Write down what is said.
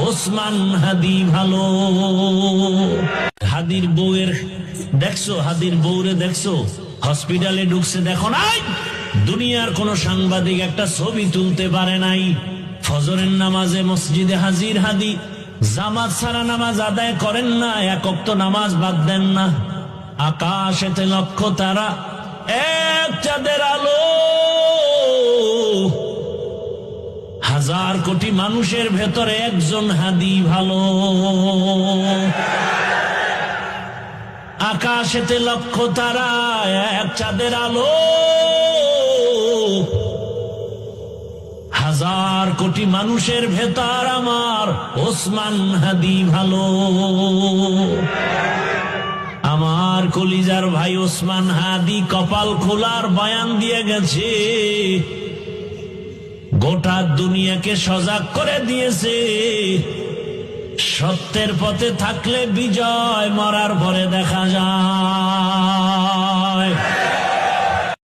ওসমান হাদি ভালো। হাদির বউয়ের দেখছো, হাদির বউরে দেখছো হসপিটালে ঢুকছে, দেখো নাই? দুনিয়ার কোন সাংবাদিক একটা ছবি তুলতে পারে নাই। ফজরের নামাজে মসজিদে হাজির হাদি, জামাত ছাড়া নামাজ আদায় করেন না, এক ওয়াক্ত নামাজ বাদ দেন না। আকাশেতে লক্ষ তারা, এক চাঁদের আলো, হাজার কোটি মানুষের ভেতরে একজন হাদি ভালো। আকাশেতে লক্ষ তারা, এক চাঁদের আলো, হাজার কোটি মানুষের ভেতর আমার ওসমান হাদি ভালো। আমার কলিজার ভাই ওসমান হাদি কপাল খোলার বয়ান দিয়ে গেছে, গোটা দুনিয়াকে সজাগ করে দিয়েছে। সত্যের পথে থাকলে বিজয় মরার পরে দেখা যায়।